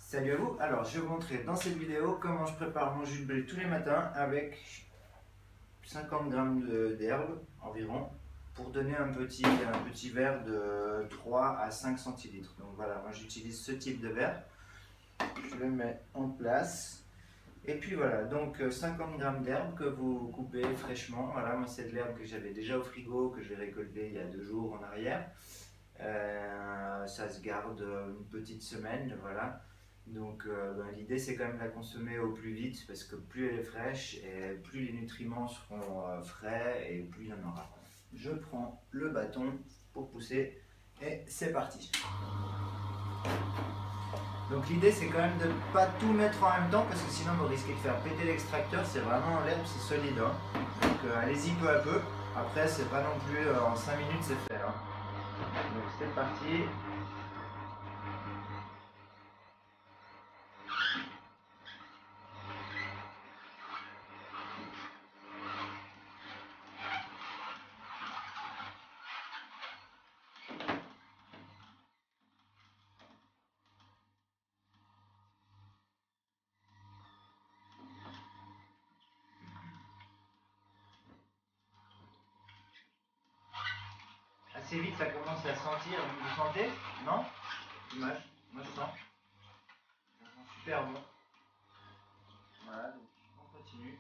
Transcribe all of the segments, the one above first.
Salut à vous, alors je vais vous montrer dans cette vidéo comment je prépare mon jus de blé tous les matins avec 50 g d'herbe environ pour donner un petit verre de 3 à 5 centilitres. Donc voilà, moi j'utilise ce type de verre, je le mets en place et puis voilà, donc 50 g d'herbe que vous coupez fraîchement. Voilà, moi c'est de l'herbe que j'avais déjà au frigo, que j'ai récoltée il y a 2 jours en arrière. Ça se garde une petite semaine, voilà. Donc l'idée c'est quand même de la consommer au plus vite parce que plus elle est fraîche et plus les nutriments seront frais et plus il y en aura. Je prends le bâton pour pousser et c'est parti. Donc l'idée c'est quand même de ne pas tout mettre en même temps parce que sinon vous risquez de faire péter l'extracteur. C'est vraiment l'herbe, c'est solide, hein. Donc allez-y peu à peu. Après c'est pas non plus en 5 minutes c'est fait, hein. Donc c'est parti. Assez vite ça commence à sentir, vous sentez? Non? Dommage, moi je sens. Ça sent super bon. Voilà, donc on continue.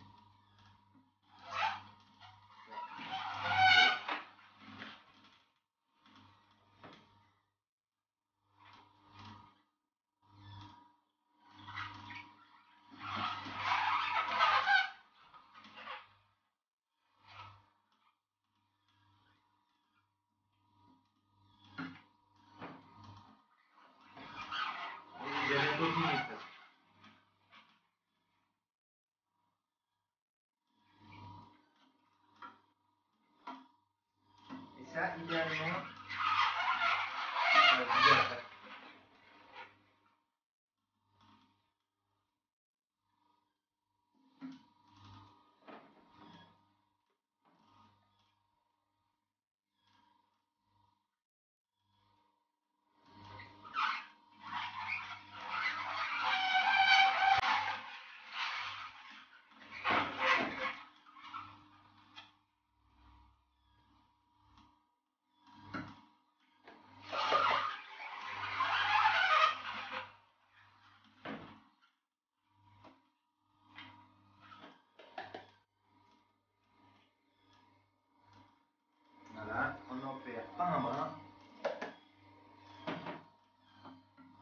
Et j'ai bientôt fini presque. Et ça, idéalement, je vous dis après. Voilà, on n'en perd pas un brin.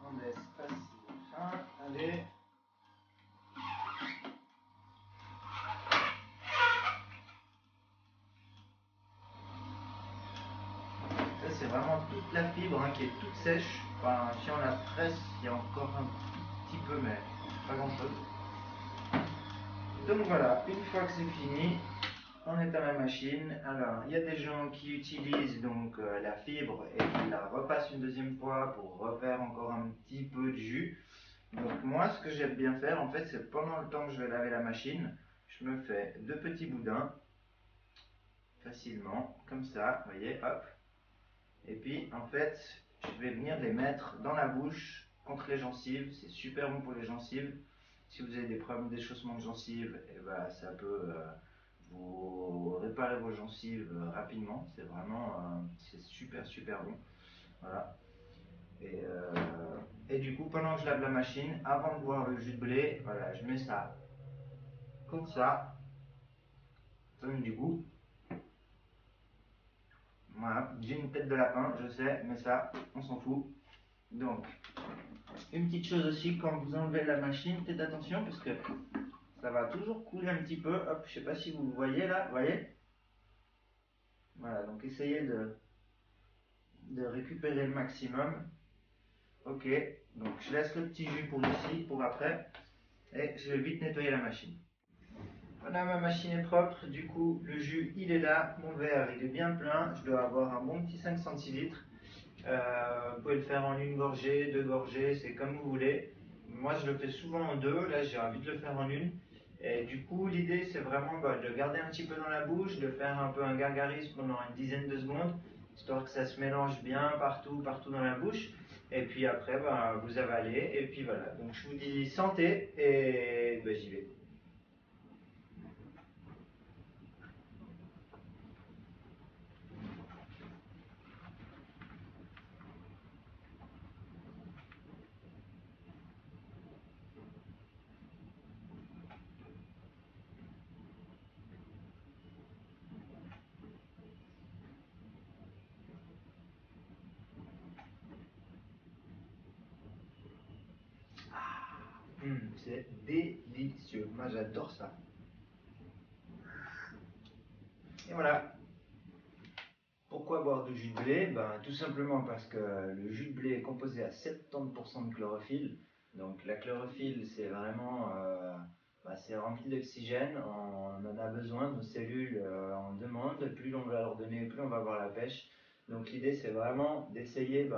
On laisse passer le fin. Allez. Ça, c'est vraiment toute la fibre, hein, qui est toute sèche. Enfin, si on la presse, il y a encore un petit peu, mais pas grand chose. Donc voilà, une fois que c'est fini, on éteint la machine. Alors, il y a des gens qui utilisent donc la fibre et qui la repassent une deuxième fois pour refaire encore un petit peu de jus. Donc moi, ce que j'aime bien faire, en fait, c'est pendant le temps que je vais laver la machine, je me fais 2 petits boudins, facilement, comme ça, vous voyez, hop. Et puis, en fait, je vais venir les mettre dans la bouche, contre les gencives. C'est super bon pour les gencives. Si vous avez des problèmes d'échaussement de gencives, et ben, ça peut vous réparer vos gencives rapidement. C'est vraiment, c'est super bon. Voilà. Et du coup, pendant que je lave la machine, avant de boire le jus de blé, voilà, je mets ça comme ça donne du goût. Voilà, j'ai une tête de lapin, je sais, mais ça, on s'en fout. Donc, une petite chose aussi, quand vous enlevez la machine, faites attention parce que ça va toujours couler un petit peu. Hop, je sais pas si vous voyez là, vous voyez? Voilà, donc essayez de récupérer le maximum. Ok, donc je laisse le petit jus pour ici, pour après, et je vais vite nettoyer la machine. Voilà, ma machine est propre, du coup le jus il est là, mon verre il est bien plein, je dois avoir un bon petit 5 centilitres. Vous pouvez le faire en une gorgée, 2 gorgées, c'est comme vous voulez. Moi je le fais souvent en deux, là j'ai envie de le faire en une. Et du coup l'idée c'est vraiment de le garder un petit peu dans la bouche, de faire un peu un gargarisme pendant une dizaine de secondes, histoire que ça se mélange bien partout dans la bouche. Et puis après, ben, vous avalez. Et puis voilà. Donc je vous dis santé et ben, j'y vais. C'est délicieux. Moi j'adore ça. Et voilà. Pourquoi boire du jus de blé? Ben, tout simplement parce que le jus de blé est composé à 70% de chlorophylle. Donc la chlorophylle, c'est vraiment c'est rempli d'oxygène. On en a besoin, nos cellules en demandent. Plus on va leur donner, plus on va avoir la pêche. Donc l'idée, c'est vraiment d'essayer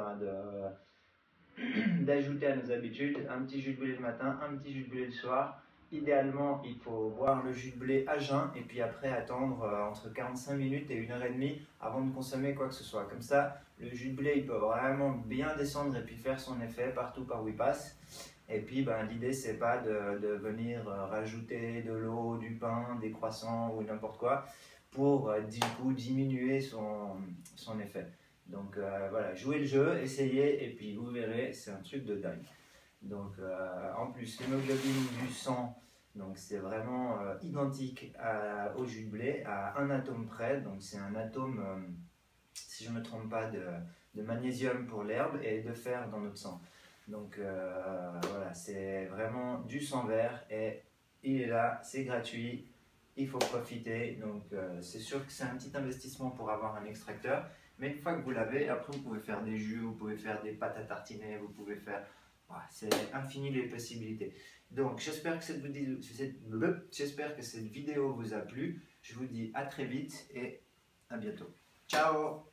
d'ajouter à nos habitudes un petit jus de blé le matin, un petit jus de blé le soir. Idéalement, il faut boire le jus de blé à jeun et puis après attendre entre 45 minutes et 1h30 avant de consommer quoi que ce soit. Comme ça, le jus de blé il peut vraiment bien descendre et puis faire son effet partout par où il passe. Et puis l'idée c'est pas de venir rajouter de l'eau, du pain, des croissants ou n'importe quoi pour du coup diminuer son effet. Donc voilà, jouez le jeu, essayez et puis vous verrez, c'est un truc de dingue. Donc en plus, l'hémoglobine du sang, donc c'est vraiment identique au jus de blé, à un atome près. Donc c'est un atome, si je ne me trompe pas, de magnésium pour l'herbe et de fer dans notre sang. Donc voilà, c'est vraiment du sang vert et il est là, c'est gratuit. Il faut profiter, donc c'est sûr que c'est un petit investissement pour avoir un extracteur, mais une fois que vous l'avez, après vous pouvez faire des jus, vous pouvez faire des pâtes à tartiner, vous pouvez faire... Voilà, c'est infini les possibilités. Donc j'espère que cette vidéo vous a plu, je vous dis à très vite et à bientôt. Ciao!